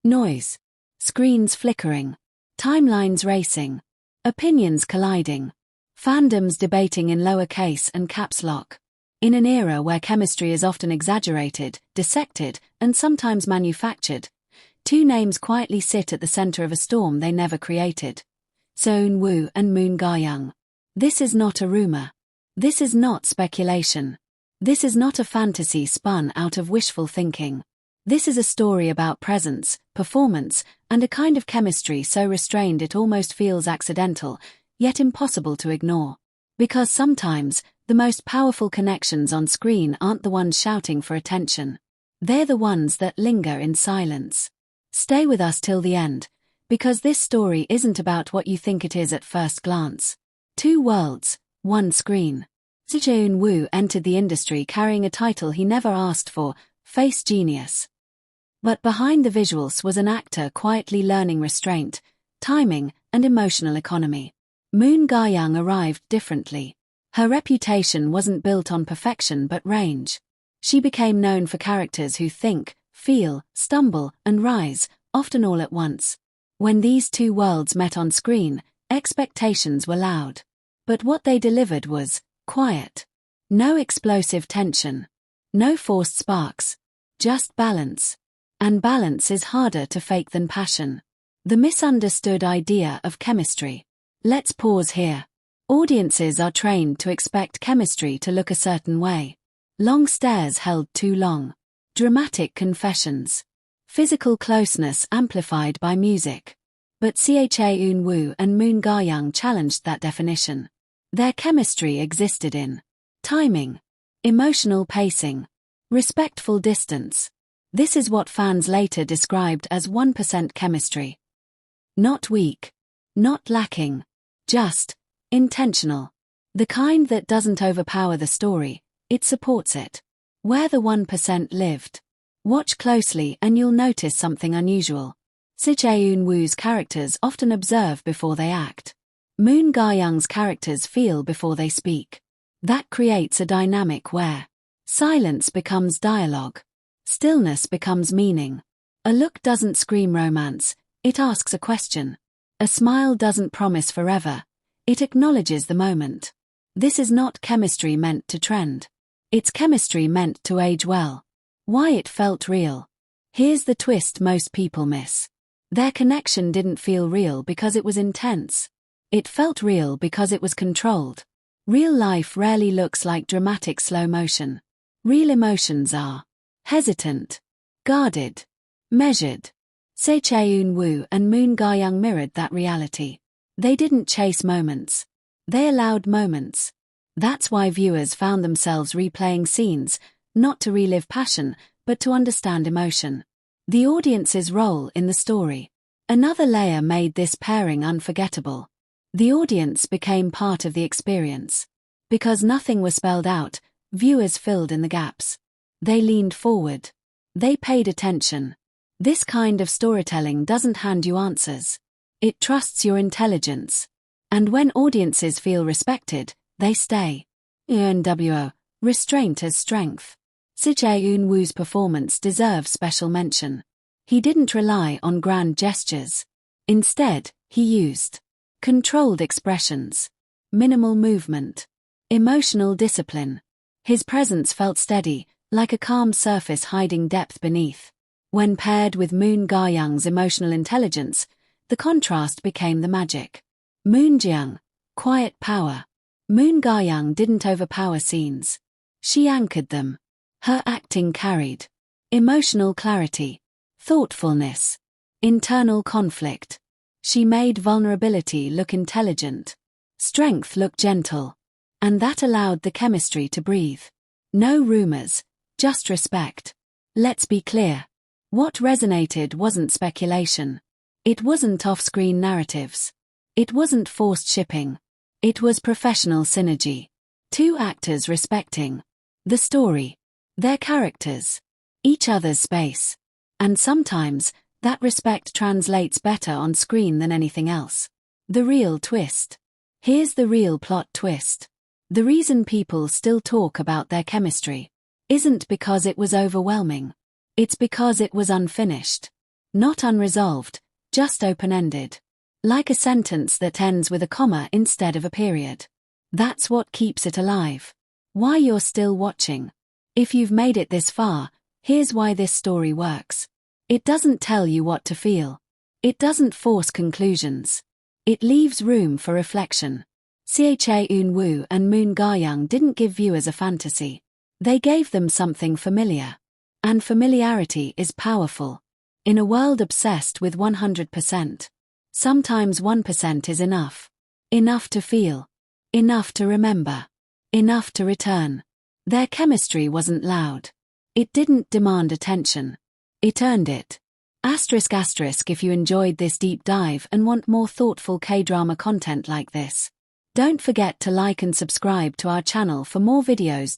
Noise. Screens flickering. Timelines racing. Opinions colliding. Fandoms debating in lowercase and caps lock. In an era where chemistry is often exaggerated, dissected, and sometimes manufactured, two names quietly sit at the center of a storm they never created. Eun-woo and Moon Ga-young. This is not a rumor. This is not speculation. This is not a fantasy spun out of wishful thinking. This is a story about presence, performance, and a kind of chemistry so restrained it almost feels accidental, yet impossible to ignore. Because sometimes, the most powerful connections on screen aren't the ones shouting for attention. They're the ones that linger in silence. Stay with us till the end, because this story isn't about what you think it is at first glance. Two worlds, one screen. Eun-woo entered the industry carrying a title he never asked for, face genius. But behind the visuals was an actor quietly learning restraint, timing, and emotional economy. Moon Ga-young arrived differently. Her reputation wasn't built on perfection but range. She became known for characters who think, feel, stumble, and rise, often all at once. When these two worlds met on screen, expectations were loud. But what they delivered was quiet. No explosive tension. No forced sparks. Just balance. And balance is harder to fake than passion. The misunderstood idea of chemistry. Let's pause here. Audiences are trained to expect chemistry to look a certain way. Long stares held too long. Dramatic confessions. Physical closeness amplified by music. But Eun-woo and Moon Ga-young challenged that definition. Their chemistry existed in timing, emotional pacing, respectful distance. This is what fans later described as 1% chemistry. Not weak. Not lacking. Just intentional. The kind that doesn't overpower the story, it supports it. Where the 1% lived. Watch closely and you'll notice something unusual. Eun-woo's characters often observe before they act. Moon Ga-young's characters feel before they speak. That creates a dynamic where silence becomes dialogue. Stillness becomes meaning. A look doesn't scream romance, it asks a question. A smile doesn't promise forever, it acknowledges the moment. This is not chemistry meant to trend. It's chemistry meant to age well. Why it felt real. Here's the twist most people miss. Their connection didn't feel real because it was intense. It felt real because it was controlled. Real life rarely looks like dramatic slow motion. Real emotions are hesitant, guarded, measured. Eun-woo and Moon Ga-young mirrored that reality. They didn't chase moments. They allowed moments. That's why viewers found themselves replaying scenes, not to relive passion, but to understand emotion. The audience's role in the story. Another layer made this pairing unforgettable. The audience became part of the experience. Because nothing was spelled out, viewers filled in the gaps. They leaned forward. They paid attention. This kind of storytelling doesn't hand you answers. It trusts your intelligence. And when audiences feel respected, they stay. Eun-woo, restraint as strength. Eun-woo's performance deserves special mention. He didn't rely on grand gestures. Instead, he used controlled expressions, minimal movement, emotional discipline. His presence felt steady, like a calm surface hiding depth beneath. When paired with Moon Ga-young's emotional intelligence, the contrast became the magic. Moon Ga-young, quiet power. Moon Ga-young didn't overpower scenes. She anchored them. Her acting carried emotional clarity, thoughtfulness, internal conflict. She made vulnerability look intelligent, strength look gentle, and that allowed the chemistry to breathe. No rumors, just respect. Let's be clear. What resonated wasn't speculation. It wasn't off-screen narratives. It wasn't forced shipping. It was professional synergy. Two actors respecting the story, their characters, each other's space. And sometimes, that respect translates better on screen than anything else. The real twist. Here's the real plot twist. The reason people still talk about their chemistry isn't because it was overwhelming. It's because it was unfinished. Not unresolved, just open-ended. Like a sentence that ends with a comma instead of a period. That's what keeps it alive. Why you're still watching. If you've made it this far, here's why this story works. It doesn't tell you what to feel. It doesn't force conclusions. It leaves room for reflection. Eun-woo and Moon Ga-young didn't give viewers a fantasy. They gave them something familiar. And familiarity is powerful. In a world obsessed with 100%, sometimes 1% is enough. Enough to feel. Enough to remember. Enough to return. Their chemistry wasn't loud. It didn't demand attention. It earned it. If you enjoyed this deep dive and want more thoughtful K-drama content like this, don't forget to like and subscribe to our channel for more videos.